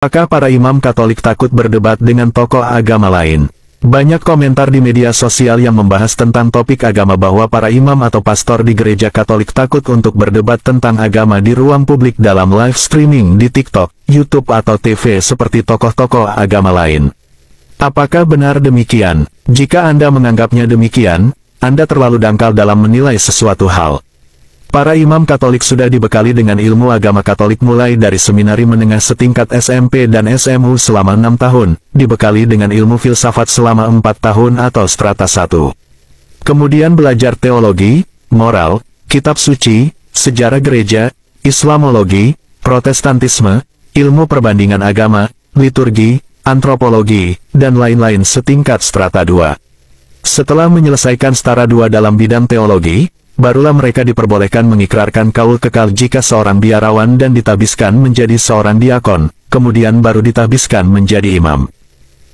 Apakah para imam Katolik takut berdebat dengan tokoh agama lain? Banyak komentar di media sosial yang membahas tentang topik agama bahwa para imam atau pastor di gereja Katolik takut untuk berdebat tentang agama di ruang publik dalam live streaming di TikTok, YouTube atau TV seperti tokoh-tokoh agama lain. Apakah benar demikian? Jika Anda menganggapnya demikian, Anda terlalu dangkal dalam menilai sesuatu hal. Para imam Katolik sudah dibekali dengan ilmu agama Katolik mulai dari seminari menengah setingkat SMP dan SMU selama 6 tahun, dibekali dengan ilmu filsafat selama 4 tahun atau strata 1. Kemudian belajar teologi, moral, kitab suci, sejarah gereja, Islamologi, Protestantisme, ilmu perbandingan agama, liturgi, antropologi, dan lain-lain setingkat strata 2. Setelah menyelesaikan setara 2 dalam bidang teologi, barulah mereka diperbolehkan mengikrarkan kaul kekal jika seorang biarawan dan ditabiskan menjadi seorang diakon, kemudian baru ditabiskan menjadi imam.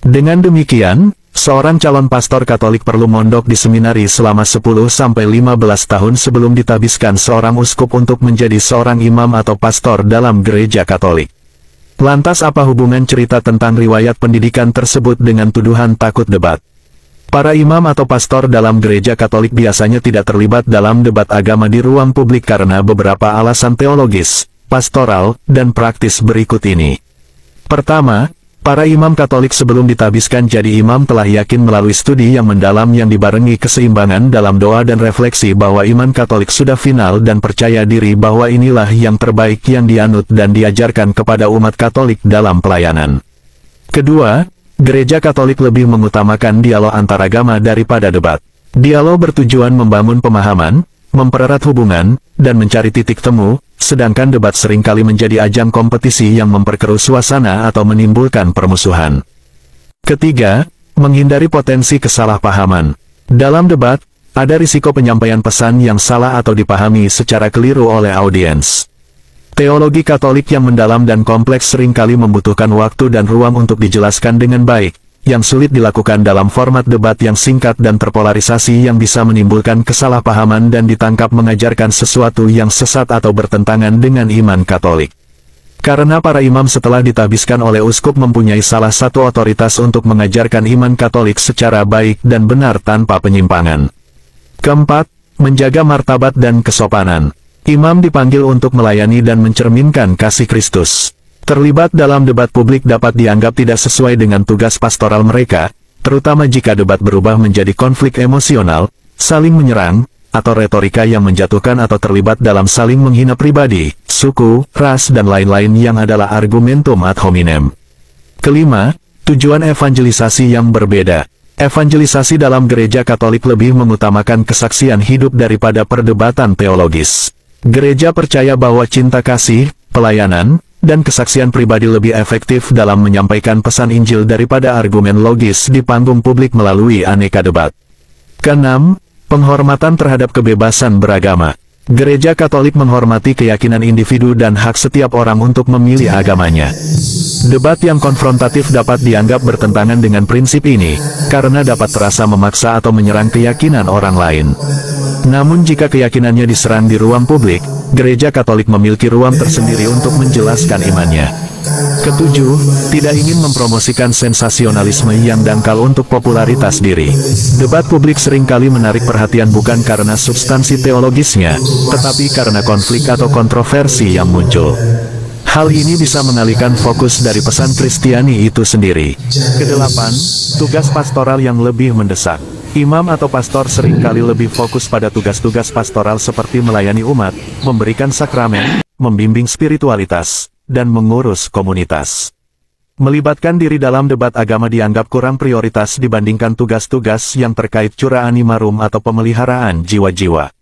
Dengan demikian, seorang calon pastor Katolik perlu mondok di seminari selama 10-15 tahun sebelum ditabiskan seorang uskup untuk menjadi seorang imam atau pastor dalam gereja Katolik. Lantas apa hubungan cerita tentang riwayat pendidikan tersebut dengan tuduhan takut debat? Para imam atau pastor dalam gereja Katolik biasanya tidak terlibat dalam debat agama di ruang publik karena beberapa alasan teologis, pastoral, dan praktis berikut ini. Pertama, para imam Katolik sebelum ditabiskan jadi imam telah yakin melalui studi yang mendalam yang dibarengi keseimbangan dalam doa dan refleksi bahwa iman Katolik sudah final dan percaya diri bahwa inilah yang terbaik yang dianut dan diajarkan kepada umat Katolik dalam pelayanan. Kedua, Gereja Katolik lebih mengutamakan dialog antaragama daripada debat. Dialog bertujuan membangun pemahaman, mempererat hubungan, dan mencari titik temu, sedangkan debat seringkali menjadi ajang kompetisi yang memperkeruh suasana atau menimbulkan permusuhan. Ketiga, menghindari potensi kesalahpahaman. Dalam debat, ada risiko penyampaian pesan yang salah atau dipahami secara keliru oleh audiens. Teologi Katolik yang mendalam dan kompleks seringkali membutuhkan waktu dan ruang untuk dijelaskan dengan baik, yang sulit dilakukan dalam format debat yang singkat dan terpolarisasi yang bisa menimbulkan kesalahpahaman dan ditangkap mengajarkan sesuatu yang sesat atau bertentangan dengan iman Katolik. Karena para imam setelah ditabiskan oleh uskup mempunyai salah satu otoritas untuk mengajarkan iman Katolik secara baik dan benar tanpa penyimpangan. Keempat, menjaga martabat dan kesopanan. Imam dipanggil untuk melayani dan mencerminkan kasih Kristus. Terlibat dalam debat publik dapat dianggap tidak sesuai dengan tugas pastoral mereka, terutama jika debat berubah menjadi konflik emosional, saling menyerang, atau retorika yang menjatuhkan atau terlibat dalam saling menghina pribadi, suku, ras dan lain-lain yang adalah argumentum ad hominem. Kelima, tujuan evangelisasi yang berbeda. Evangelisasi dalam gereja Katolik lebih mengutamakan kesaksian hidup daripada perdebatan teologis. Gereja percaya bahwa cinta kasih, pelayanan, dan kesaksian pribadi lebih efektif dalam menyampaikan pesan Injil daripada argumen logis di panggung publik melalui aneka debat. Keenam, penghormatan terhadap kebebasan beragama. Gereja Katolik menghormati keyakinan individu dan hak setiap orang untuk memilih agamanya. Debat yang konfrontatif dapat dianggap bertentangan dengan prinsip ini, karena dapat terasa memaksa atau menyerang keyakinan orang lain. Namun jika keyakinannya diserang di ruang publik, gereja Katolik memiliki ruang tersendiri untuk menjelaskan imannya. Ketujuh, tidak ingin mempromosikan sensasionalisme yang dangkal untuk popularitas diri. Debat publik seringkali menarik perhatian bukan karena substansi teologisnya, tetapi karena konflik atau kontroversi yang muncul. Hal ini bisa mengalihkan fokus dari pesan Kristiani itu sendiri. Kedelapan, tugas pastoral yang lebih mendesak. Imam atau pastor seringkali lebih fokus pada tugas-tugas pastoral seperti melayani umat, memberikan sakramen, membimbing spiritualitas, dan mengurus komunitas. Melibatkan diri dalam debat agama dianggap kurang prioritas dibandingkan tugas-tugas yang terkait cura animarum atau pemeliharaan jiwa-jiwa.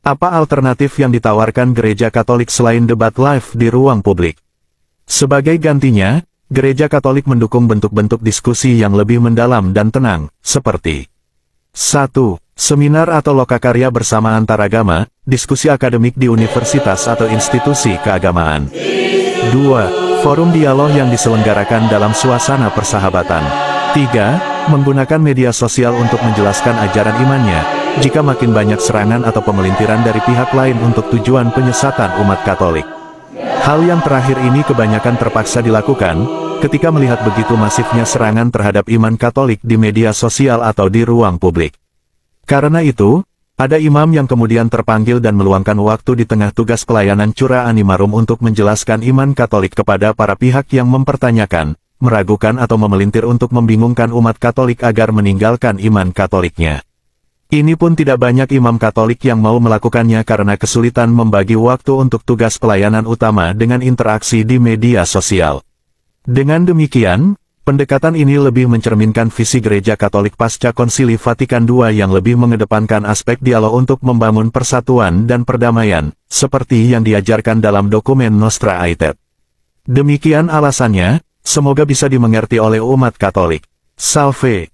Apa alternatif yang ditawarkan gereja Katolik selain debat live di ruang publik? Sebagai gantinya, gereja Katolik mendukung bentuk-bentuk diskusi yang lebih mendalam dan tenang, seperti 1. Seminar atau lokakarya bersama antaragama, diskusi akademik di universitas atau institusi keagamaan. 2. Forum dialog yang diselenggarakan dalam suasana persahabatan. 3. Menggunakan media sosial untuk menjelaskan ajaran imannya, jika makin banyak serangan atau pemelintiran dari pihak lain untuk tujuan penyesatan umat Katolik. Hal yang terakhir ini kebanyakan terpaksa dilakukan, ketika melihat begitu masifnya serangan terhadap iman Katolik di media sosial atau di ruang publik. Karena itu, ada imam yang kemudian terpanggil dan meluangkan waktu di tengah tugas pelayanan Cura Animarum untuk menjelaskan iman Katolik kepada para pihak yang mempertanyakan, meragukan atau memelintir untuk membingungkan umat Katolik agar meninggalkan iman Katoliknya. Ini pun tidak banyak imam Katolik yang mau melakukannya karena kesulitan membagi waktu untuk tugas pelayanan utama dengan interaksi di media sosial. Dengan demikian, pendekatan ini lebih mencerminkan visi Gereja Katolik pasca Konsili Vatikan II yang lebih mengedepankan aspek dialog untuk membangun persatuan dan perdamaian, seperti yang diajarkan dalam dokumen Nostra Aetate. Demikian alasannya, semoga bisa dimengerti oleh umat Katolik. Salve.